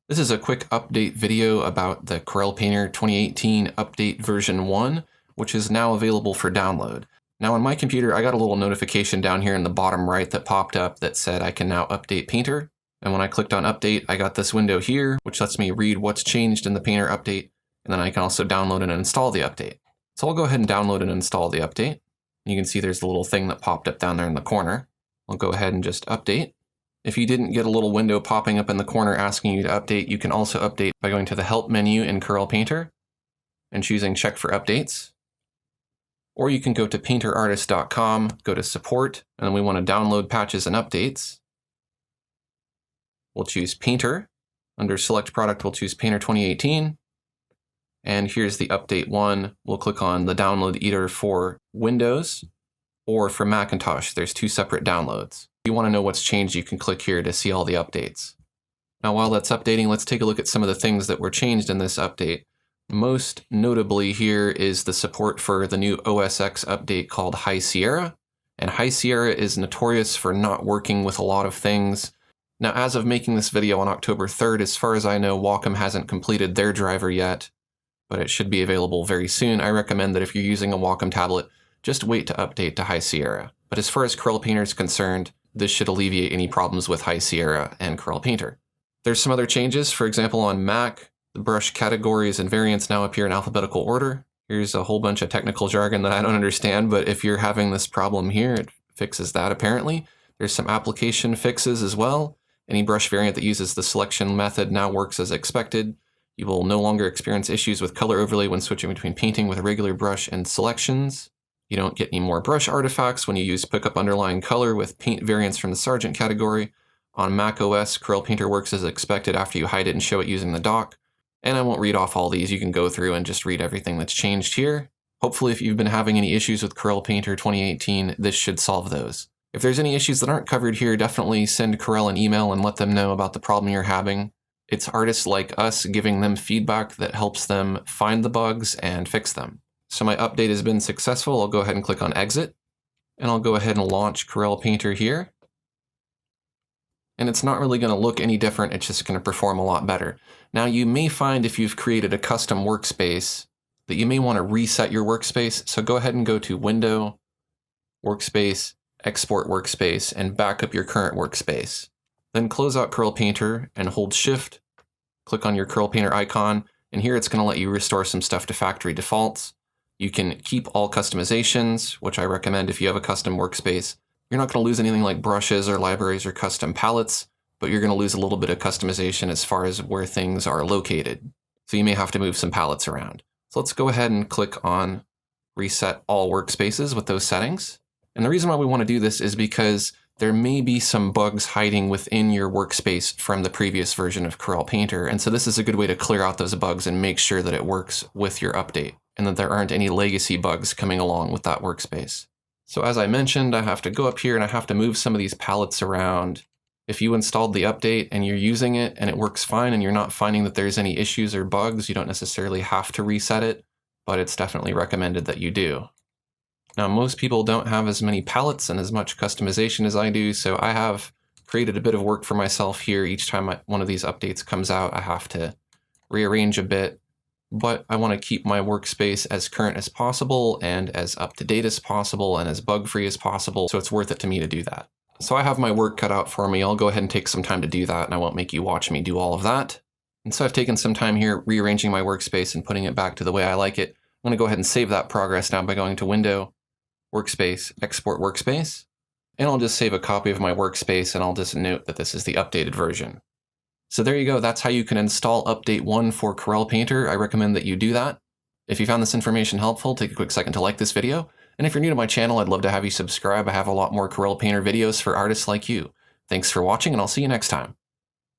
This is a quick update video about the Corel Painter 2018 update version 1, which is now available for download. Now on my computer, I got a little notification down here in the bottom right that popped up that said I can now update Painter. And when I clicked on update, I got this window here, which lets me read what's changed in the Painter update. And then I can also download and install the update. So I'll go ahead and download and install the update. You can see there's a little thing that popped up down there in the corner. I'll go ahead and just update. If you didn't get a little window popping up in the corner asking you to update, you can also update by going to the Help menu in Corel Painter and choosing Check for Updates. Or you can go to painterartist.com, go to Support, and then we want to download patches and updates. We'll choose Painter. Under Select Product, we'll choose Painter 2018. And here's the update one. We'll click on the download either for Windows or for Macintosh. There's two separate downloads. If you want to know what's changed, you can click here to see all the updates. Now, while that's updating, let's take a look at some of the things that were changed in this update. Most notably here is the support for the new OS X update called High Sierra. And High Sierra is notorious for not working with a lot of things. Now, as of making this video on October 3rd, as far as I know, Wacom hasn't completed their driver yet, but it should be available very soon. I recommend that if you're using a Wacom tablet, just wait to update to High Sierra. But as far as Corel Painter is concerned, this should alleviate any problems with High Sierra and Corel Painter. There's some other changes. For example, on Mac, the brush categories and variants now appear in alphabetical order. Here's a whole bunch of technical jargon that I don't understand, but if you're having this problem here, it fixes that apparently. There's some application fixes as well. Any brush variant that uses the selection method now works as expected. You will no longer experience issues with color overlay when switching between painting with a regular brush and selections. You don't get any more brush artifacts when you use Pickup Underlying Color with paint variants from the Sargent category. On Mac OS, Corel Painter works as expected after you hide it and show it using the dock. And I won't read off all these. You can go through and just read everything that's changed here. Hopefully, if you've been having any issues with Corel Painter 2018, this should solve those. If there's any issues that aren't covered here, definitely send Corel an email and let them know about the problem you're having. It's artists like us giving them feedback that helps them find the bugs and fix them. So my update has been successful. I'll go ahead and click on Exit, and I'll go ahead and launch Corel Painter here. And it's not really going to look any different. It's just going to perform a lot better. Now, you may find if you've created a custom workspace that you may want to reset your workspace. So go ahead and go to Window, Workspace, Export Workspace, and back up your current workspace. Then close out Corel Painter and hold Shift, click on your Corel Painter icon, and here it's going to let you restore some stuff to factory defaults. You can keep all customizations, which I recommend if you have a custom workspace. You're not going to lose anything like brushes or libraries or custom palettes, but you're going to lose a little bit of customization as far as where things are located. So you may have to move some palettes around. So let's go ahead and click on Reset All Workspaces with those settings. And the reason why we want to do this is because there may be some bugs hiding within your workspace from the previous version of Corel Painter. And so this is a good way to clear out those bugs and make sure that it works with your update and that there aren't any legacy bugs coming along with that workspace. So as I mentioned, I have to go up here and I have to move some of these palettes around. If you installed the update and you're using it and it works fine and you're not finding that there's any issues or bugs, you don't necessarily have to reset it, but it's definitely recommended that you do. Now, most people don't have as many palettes and as much customization as I do, so I have created a bit of work for myself here. Each time one of these updates comes out, I have to rearrange a bit, but I want to keep my workspace as current as possible and as up-to-date as possible and as bug-free as possible, so it's worth it to me to do that. So I have my work cut out for me. I'll go ahead and take some time to do that, and I won't make you watch me do all of that. And so I've taken some time here rearranging my workspace and putting it back to the way I like it. I'm going to go ahead and save that progress now by going to Window, Workspace, Export Workspace, and I'll just save a copy of my workspace and I'll just note that this is the updated version. So there you go, that's how you can install Update 1 for Corel Painter. I recommend that you do that. If you found this information helpful, take a quick second to like this video, and if you're new to my channel, I'd love to have you subscribe. I have a lot more Corel Painter videos for artists like you. Thanks for watching, and I'll see you next time.